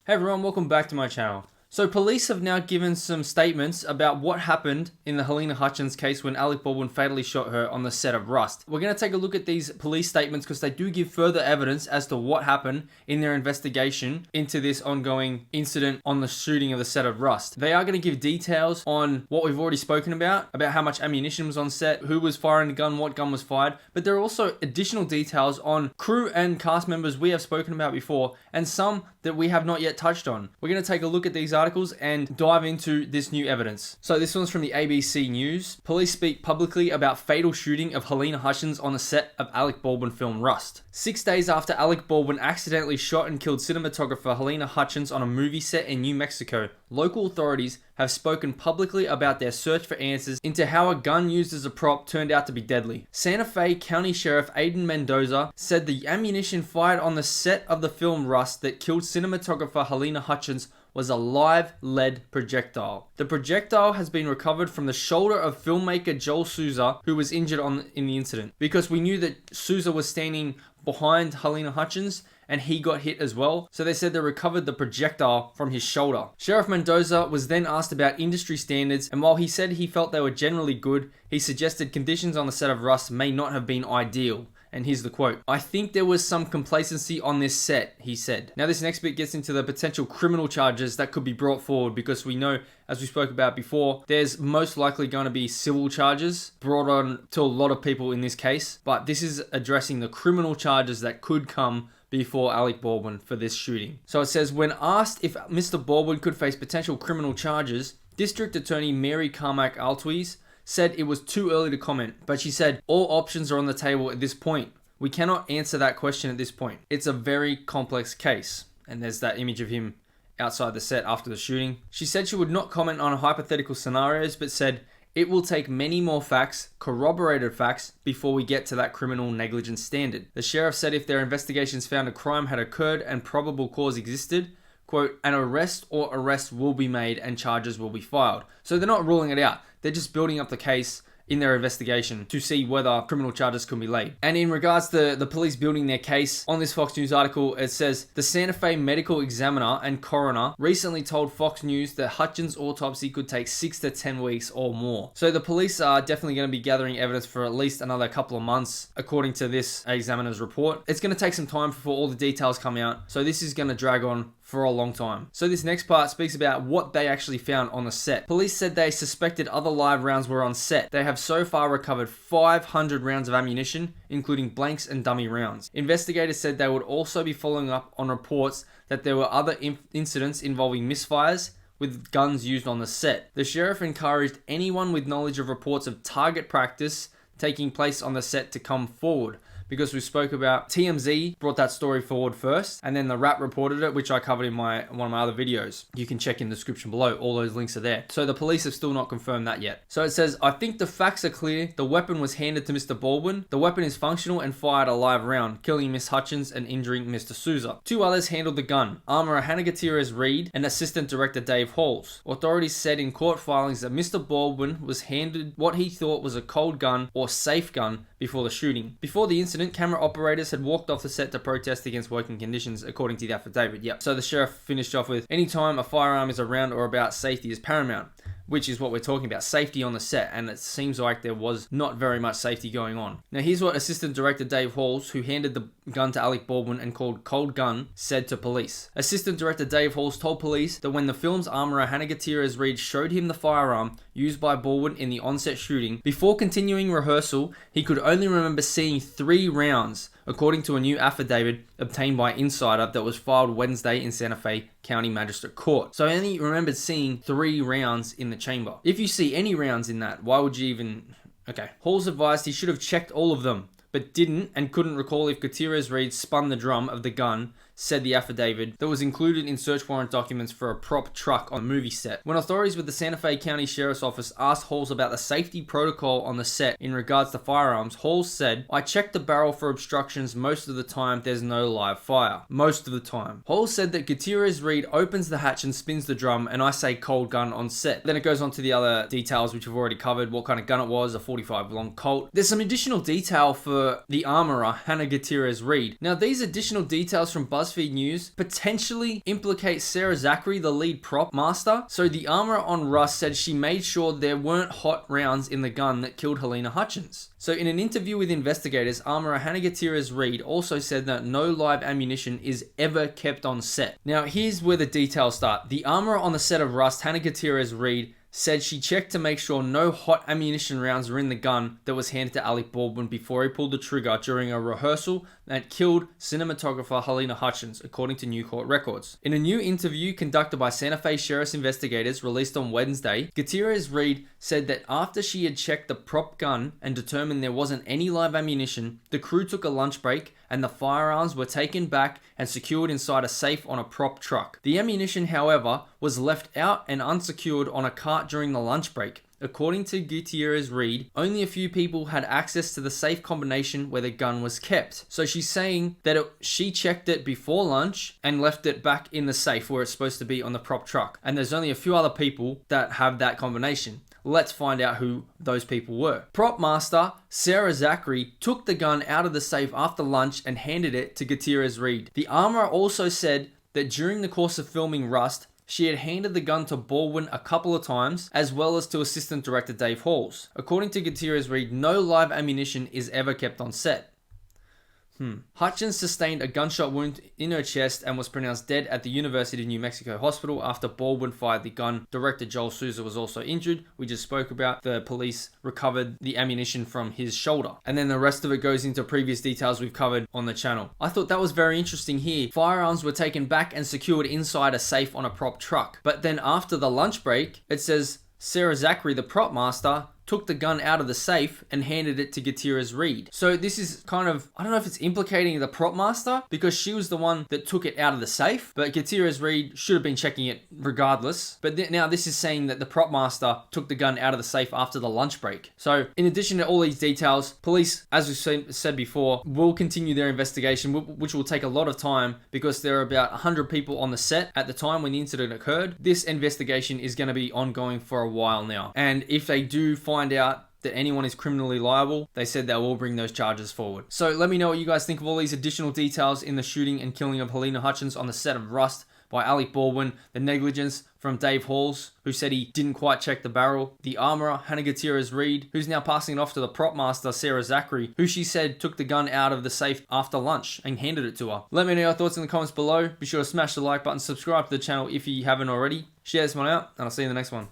Hey everyone, welcome back to my channel. So police have now given some statements about what happened in the Halyna Hutchins case when Alec Baldwin fatally shot her on the set of Rust. We're going to take a look at these police statements because they do give further evidence as to what happened in their investigation into this ongoing incident on the shooting of the set of Rust. They are going to give details on what we've already spoken about how much ammunition was on set, who was firing the gun, what gun was fired, but there are also additional details on crew and cast members we have spoken about before and some that we have not yet touched on. We're going to take a look at these articles and dive into this new evidence. So this one's from the ABC News. Police speak publicly about fatal shooting of Halyna Hutchins on the set of Alec Baldwin film Rust. 6 days after Alec Baldwin accidentally shot and killed cinematographer Halyna Hutchins on a movie set in New Mexico, local authorities have spoken publicly about their search for answers into how a gun used as a prop turned out to be deadly. Santa Fe County Sheriff Aiden Mendoza said the ammunition fired on the set of the film Rust that killed cinematographer Halyna Hutchins was a live lead projectile. The projectile has been recovered from the shoulder of filmmaker Joel Souza, who was injured in the incident. Because we knew that Souza was standing behind Halyna Hutchins and he got hit as well, so they said they recovered the projectile from his shoulder. Sheriff Mendoza was then asked about industry standards, and while he said he felt they were generally good, he suggested conditions on the set of Rust may not have been ideal. And here's the quote. "I think there was some complacency on this set," he said. Now this next bit gets into the potential criminal charges that could be brought forward because we know, as we spoke about before, there's most likely going to be civil charges brought on to a lot of people in this case. But this is addressing the criminal charges that could come before Alec Baldwin for this shooting. So it says, when asked if Mr. Baldwin could face potential criminal charges, District Attorney Mary Carmack Altwies said it was too early to comment, but she said all options are on the table at this point. We cannot answer that question at this point. It's a very complex case. And there's that image of him outside the set after the shooting. She said she would not comment on hypothetical scenarios, but said it will take many more facts, corroborated facts, before we get to that criminal negligence standard. The sheriff said if their investigations found a crime had occurred and probable cause existed, quote, an arrest or arrests will be made and charges will be filed. So they're not ruling it out. They're just building up the case in their investigation to see whether criminal charges can be laid. And in regards to the police building their case, on this Fox News article, it says, the Santa Fe medical examiner and coroner recently told Fox News that Hutchins' autopsy could take 6 to 10 weeks or more. So the police are definitely going to be gathering evidence for at least another couple of months, according to this examiner's report. It's going to take some time before all the details come out, so this is going to drag on for a long time. So this next part speaks about what they actually found on the set. Police said they suspected other live rounds were on set. They have so far recovered 500 rounds of ammunition, including blanks and dummy rounds. Investigators said they would also be following up on reports that there were other incidents involving misfires with guns used on the set. The sheriff encouraged anyone with knowledge of reports of target practice taking place on the set to come forward, because we spoke about TMZ brought that story forward first, and then The Wrap reported it, which I covered in one of my other videos. You can check in the description below. All those links are there. So the police have still not confirmed that yet. So it says, I think the facts are clear. The weapon was handed to Mr. Baldwin. The weapon is functional and fired a live round, killing Miss Hutchins and injuring Mr. Souza. 2 others handled the gun, armorer Hannah Gutierrez Reed and Assistant Director Dave Halls. Authorities said in court filings that Mr. Baldwin was handed what he thought was a cold gun or safe gun before the shooting. Before the incident, camera operators had walked off the set to protest against working conditions, according to the affidavit. Yep. So the sheriff finished off with, anytime a firearm is around or about, safety is paramount, which is what we're talking about, safety on the set, and it seems like there was not very much safety going on. Now here's what Assistant Director Dave Halls, who handed the gun to Alec Baldwin and called cold gun, said to police. Assistant Director Dave Halls told police that when the film's armorer Hannah Gutierrez Reed showed him the firearm used by Baldwin in the on-set shooting, before continuing rehearsal, he could only remember seeing 3 rounds, according to a new affidavit obtained by Insider that was filed Wednesday in Santa Fe County Magistrate Court. So I only remembered seeing 3 rounds in the chamber. If you see any rounds in that, why would you even... Okay. Halls advised he should have checked all of them, but didn't and couldn't recall if Gutierrez Reed spun the drum of the gun, said the affidavit that was included in search warrant documents for a prop truck on a movie set. When authorities with the Santa Fe County Sheriff's Office asked Halls about the safety protocol on the set in regards to firearms, Halls said, I checked the barrel for obstructions most of the time. There's no live fire. Most of the time. Halls said that Gutierrez Reed opens the hatch and spins the drum, and I say cold gun on set. Then it goes on to the other details which we've already covered, what kind of gun it was, a 45 long Colt. There's some additional detail for the armorer, Hannah Gutierrez Reed. Now these additional details from BuzzFeed BuzzFeed News potentially implicates Sarah Zachary, the lead prop master. So the armor on Rust said she made sure there weren't hot rounds in the gun that killed Halyna Hutchins. So in an interview with investigators, armorer Hannah Gutierrez-Reed also said that no live ammunition is ever kept on set. Now here's where the details start. The armorer on the set of Rust, Hannah Gutierrez-Reed, said she checked to make sure no hot ammunition rounds were in the gun that was handed to Alec Baldwin before he pulled the trigger during a rehearsal that killed cinematographer Halyna Hutchins, according to New Court records. In a new interview conducted by Santa Fe Sheriff's investigators released on Wednesday, Gutierrez-Reed said that after she had checked the prop gun and determined there wasn't any live ammunition, the crew took a lunch break and the firearms were taken back and secured inside a safe on a prop truck. The ammunition, however, was left out and unsecured on a cart during the lunch break. According to Gutierrez-Reed, only a few people had access to the safe combination where the gun was kept. So she's saying that she checked it before lunch and left it back in the safe where it's supposed to be on the prop truck. And there's only a few other people that have that combination. Let's find out who those people were. Prop master Sarah Zachary took the gun out of the safe after lunch and handed it to Gutierrez-Reed. The armorer also said that during the course of filming Rust, she had handed the gun to Baldwin a couple of times, as well as to assistant director Dave Halls. According to Gutierrez-Reed, no live ammunition is ever kept on set. Hutchins sustained a gunshot wound in her chest and was pronounced dead at the University of New Mexico Hospital after Baldwin fired the gun. Director Joel Souza was also injured. We just spoke about the police recovered the ammunition from his shoulder. And then the rest of it goes into previous details we've covered on the channel. I thought that was very interesting here. Firearms were taken back and secured inside a safe on a prop truck. But then after the lunch break, it says Sarah Zachary, the prop master, took the gun out of the safe and handed it to Gutierrez-Reed. So this is kind of, I don't know if it's implicating the prop master because she was the one that took it out of the safe, but Gutierrez-Reed should have been checking it regardless. But now this is saying that the prop master took the gun out of the safe after the lunch break. So in addition to all these details, police, as we've said before, will continue their investigation, which will take a lot of time because there are about 100 people on the set at the time when the incident occurred. This investigation is going to be ongoing for a while now. And if they do find out that anyone is criminally liable, they said they will bring those charges forward. So let me know what you guys think of all these additional details in the shooting and killing of Halyna Hutchins on the set of Rust by Alec Baldwin, the negligence from Dave Halls, who said he didn't quite check the barrel, the armorer Hannah Gutierrez-Reed, who's now passing it off to the prop master Sarah Zachary, who she said took the gun out of the safe after lunch and handed it to her. Let me know your thoughts in the comments below. Be sure to smash the like button, subscribe to the channel if you haven't already. Share this one out, and I'll see you in the next one.